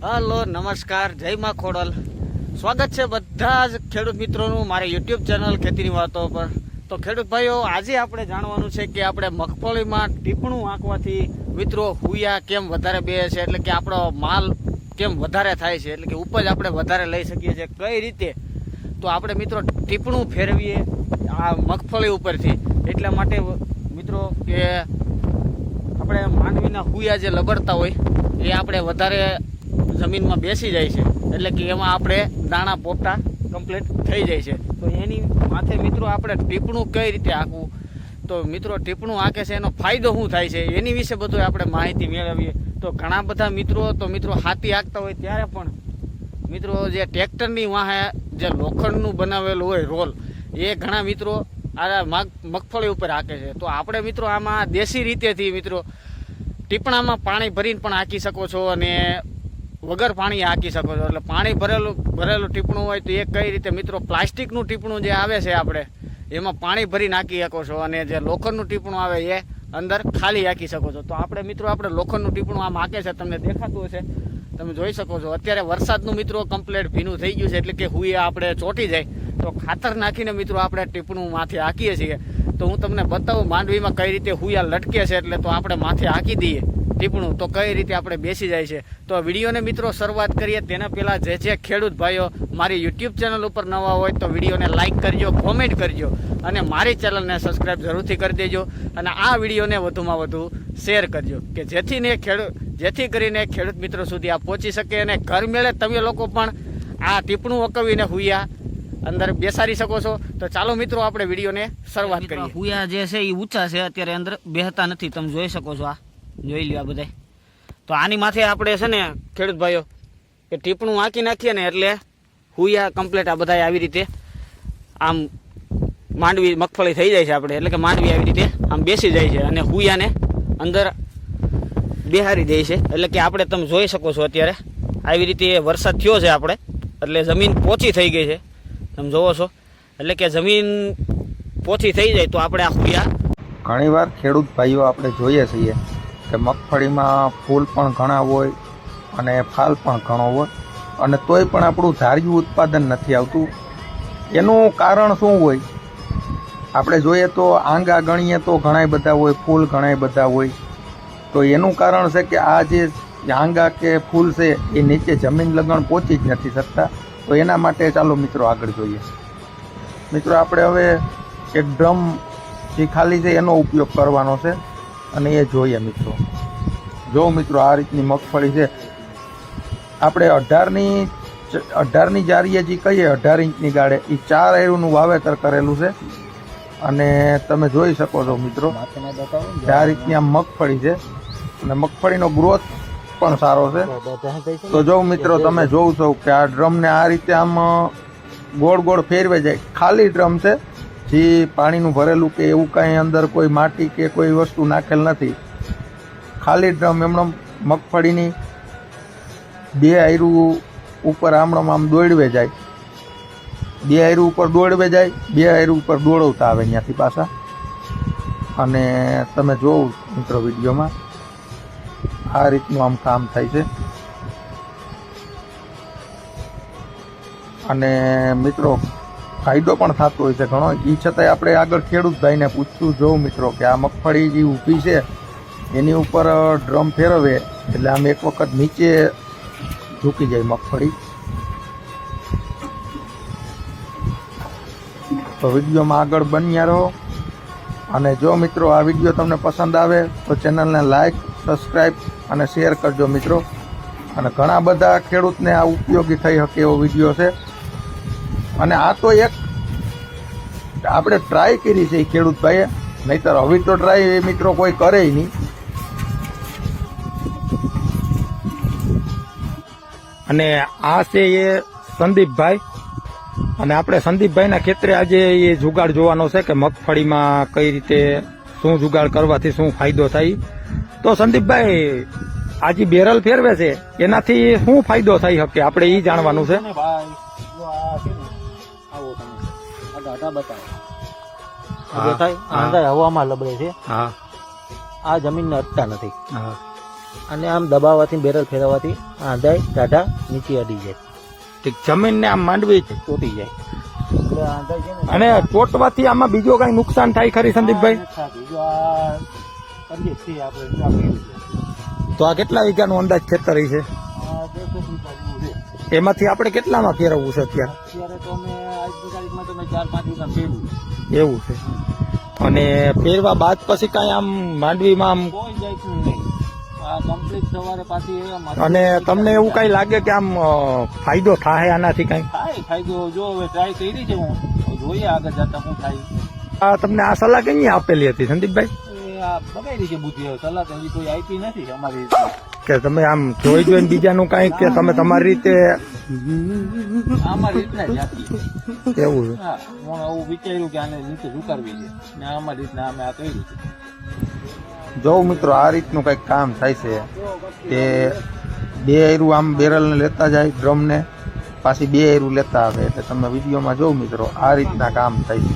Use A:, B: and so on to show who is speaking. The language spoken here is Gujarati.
A: હલો, નમસ્કાર, જય માં ખોડલ. સ્વાગત છે બધા જ ખેડૂત મિત્રોનું મારી યુટ્યુબ ચેનલ ખેતીની વાતો પર. તો ખેડૂત ભાઈઓ, આજે આપણે જાણવાનું છે કે આપણે મગફળીમાં ટીપણું આંકવાથી મિત્રો હુયા કેમ વધારે બે છે, એટલે કે આપણો માલ કેમ વધારે થાય છે, એટલે કે ઉપજ આપણે વધારે લઈ શકીએ છીએ કઈ રીતે. તો આપણે મિત્રો ટીપણું ફેરવીએ આ મગફળી ઉપરથી, એટલા માટે મિત્રો કે આપણે માંડવીના હુયા જે લબડતા હોય એ આપણે વધારે જમીનમાં બેસી જાય છે, એટલે કે એમાં આપણે દાણા પોપટા કમ્પ્લીટ થઈ જાય છે. તો એની માથે મિત્રો આપણે ટીપણું કઈ રીતે આંકવું, તો મિત્રો ટીપણું આંકે છે એનો ફાયદો શું થાય છે એની વિશે બધું આપણે માહિતી મેળવીએ. તો ઘણા બધા મિત્રો હાથી આંકતા હોય ત્યારે પણ મિત્રો જે ટ્રેક્ટરની વાહે જે લોખંડનું બનાવેલું હોય રોલ, એ ઘણા મિત્રો આ મગફળી ઉપર આંકે છે. તો આપણે મિત્રો આમાં દેશી રીતેથી મિત્રો ટીપણામાં પાણી ભરીને પણ આંકી શકો છો અને વગર પાણી આંકી શકો છો. એટલે પાણી ભરેલું ટીપણું હોય તો એ કઈ રીતે મિત્રો, પ્લાસ્ટિકનું ટીપણું જે આવે છે આપણે એમાં પાણી ભરી નાખી શકો છો, અને જે લોખંડનું ટીપણું આવે એ અંદર ખાલી આંકી શકો છો. તો આપણે મિત્રો લોખંડનું ટીપણું આમ આંકે છે, તમને દેખાતું હશે, તમે જોઈ શકો છો. અત્યારે વરસાદનું મિત્રો કમ્પ્લીટ ભીનું થઈ ગયું છે, એટલે કે હુયા આપણે ચોંટી જાય તો ખાતર નાખીને મિત્રો આપણે ટીપણું માથે આંકીએ છીએ. તો હું તમને બતાવું માંડવીમાં કઈ રીતે હુયા લટકે છે, એટલે તો આપણે માથે આંકી દઈએ ટીપણું તો કઈ રીતે આપણે બેસી જાય છે. તો વિડીયોને મિત્રો શરૂઆત કરીએ તેના પહેલાં જે ખેડૂત ભાઈઓ મારી યુટ્યુબ ચેનલ ઉપર નવા હોય તો વિડીયોને લાઇક કરજો, કોમેન્ટ કરજો અને મારી ચેનલને સબસ્ક્રાઈબ જરૂરથી કરી દેજો, અને આ વિડીયોને વધુમાં વધુ શેર કરજો કે જેથી કરીને ખેડૂત મિત્રો સુધી આ પહોંચી શકે અને ઘર મેળે તમે લોકો પણ આ ટીપણું ઓકવીને હુયા અંદર બેસાડી શકો છો. તો ચાલો મિત્રો આપણે વિડીયોને શરૂઆત કરીએ. હુયા જે છે એ ઊંચા છે, અત્યારે અંદર બેહતા નથી, તમે જોઈ શકો છો. આ જોઈ લ્યો આ બધા. તો આની માથે આપણે છે ને ખેડૂત ભાઈઓ કે ટીપણું આંકી નાખીએ ને એટલે હુયા કમ્પ્લીટ આ બધા આવી રીતે આમ માંડવી મગફળી થઈ જાય છે આપણે, એટલે કે માંડવી આવી રીતે આમ બેસી જાય છે અને હુયાને અંદર બેહારી દે છે. એટલે કે આપણે તમે જોઈ શકો છો અત્યારે આવી રીતે વરસાદ થયો છે આપણે, એટલે જમીન પોચી થઈ ગઈ છે, તમે જોવો છો. એટલે કે જમીન પોચી થઈ જાય તો આપણે આ હુયા.
B: ઘણીવાર ખેડૂત ભાઈઓ આપણે જોઈએ છીએ કે મગફળીમાં ફૂલ પણ ઘણા હોય અને ફાલ પણ ઘણો હોય, અને તોય પણ આપણું ધાર્યું ઉત્પાદન નથી આવતું. એનું કારણ શું હોય? આપણે જોઈએ તો આંગા ગણીએ તો ઘણા બધા હોય, ફૂલ ઘણા બધા હોય. તો એનું કારણ છે કે આ જે આંગા કે ફૂલ છે એ નીચે જમીન લગણ પહોંચી જ નથી શકતા. તો એના માટે ચાલો મિત્રો આગળ જોઈએ. મિત્રો આપણે હવે એક ડ્રમ જે ખાલી છે એનો ઉપયોગ કરવાનો છે અને એ જોઈએ મિત્રો. જો મિત્રો આ રીતની મગફળી છે, આપણે 18ની જારીએ જે કહીએ 18 ઇંચની ગાળે, એ 4 એરુનું વાવેતર કરેલું છે. અને તમે જોઈ શકો છો મિત્રો આ રીતની આ મગફળી છે, અને મગફળીનો ગ્રોથ પણ સારો છે. તો જો મિત્રો તમે જોઉં છો કે આ ડ્રમને આ રીતે આમ ગોળ ગોળ ફેરવે જાય. ખાલી ડ્રમ છે, જે પાણીનું ભરેલું કે એવું કાંઈ અંદર કોઈ માટી કે કોઈ વસ્તુ નાખેલ નથી. ખાલી ડ્રમ એમણે મગફળીની 2 આયરું ઉપર આમ દોડવે જાય, 2 આયરું ઉપર દોડવે જાય, 2 આયરું ઉપર દોડવતા આવે ત્યાંથી પાછા. અને તમે જોવો મિત્રો વિડીયોમાં આ રીતનું આમ કામ થાય છે. અને મિત્રો ફાયદો પણ થતો હોય છે ઘણો. એ છતાંય આપણે આગળ ખેડૂત ભાઈને પૂછશું. જો મિત્રો કે આ મગફળી જે ઊભી છે એની ઉપર ડ્રમ ફેરવે એટલે આમ એક વખત નીચે ઝૂકી જાય મગફળી. તો વિડીયોમાં આગળ બન્યા રહો. અને જો મિત્રો આ વિડીયો તમને પસંદ આવે તો ચેનલને લાઈક, સબસ્ક્રાઈબ અને શેર કરજો મિત્રો. અને ઘણા બધા ખેડૂતને આ ઉપયોગી થઈ શકે એવો વિડીયો છે. અને આ તો એક આપણે ટ્રાય કરી છે ખેડૂત ભાઈએ, નહીતર હવે તો ટ્રાય મિત્રો કોઈ કરે નહીં. અને આ છે એ સંદીપભાઈ, અને આપણે સંદીપભાઈના ખેતરે આજે એ જુગાડ જોવાનો છે કે મગફળીમાં કઈ રીતે શું જુગાડ કરવાથી શું ફાયદો થાય. તો સંદીપભાઈ આજે બેરલ ફેરવે છે એનાથી શું ફાયદો થઈ શકે આપણે એ જાણવાનું છે.
A: હવામાં લબડે છે,
B: હા
A: આ જમીનને અટતા નથી.
C: અને આમ દબાવવાથી બેરલ ફેરવવાથી આંધાય ટાઢા નીચે અડી જાય,
B: ઠીક, જમીનને આમ માંડવી
C: તૂટી જાય. એટલે આંધાય છે ને
B: અને ચોટવાથી આમાં બીજો કઈ નુકસાન થાય ખરી સંદીપભાઈ?
C: જો આ કરીએ છીએ આપણે જો આ કર્યું છે.
B: તો આ કેટલા વીઘાનું અંદાજ ખેતર છે?
C: આ 10 વીઘા જેવું છે.
B: એમાંથી આપણે કેટલામાં ફેરવવું છે અત્યારે?
C: અત્યારે તો અમે આજની તારીખમાં તમે 4-5 વીઘા ફેરવું
B: એવું છે. અને ફેરવા બાદ પછી કઈ આમ માંડવીમાં આમ
C: કોઈ જાતનું નહીં. આ કમ્પ્લીટ સવારે પાછી
B: અને તમને એવું કઈ લાગે કે આમ ફાયદો થાય આનાથી કઈ?
C: થાય ફાયદો. જો હવે ટ્રાય કરી છે હું, જોઈએ આગળ જતા શું થાય.
B: આ તમને આ સલાહ કઈ આપેલી હતી સંદીપભાઈ?
C: એ આ બગાડી છે બુદ્ધિ. હવે સલાહ તો હજી કોઈ આપી નથી અમારી રીતે.
B: કે તમે આમ જોઈને બીજાનું કઈ કે તમે તમારી રીતે
C: અમારી રીતના જ આપીએ.
B: એવું છે.
C: હા, હું આવું વિચાર્યું કે આને નીચે ઝુકારવી છે ને અમારી રીતના અમે આ કર્યું છે.
B: જો મિત્રો આ રીતનું કઈક કામ થાય છે કે 2 એરું આમ બેરલને લેતા જાય ડ્રમને, પાછી 2 એરું લેતા આવે. એટલે તમે વિડીયોમાં જો મિત્રો આ રીતના કામ થાય છે.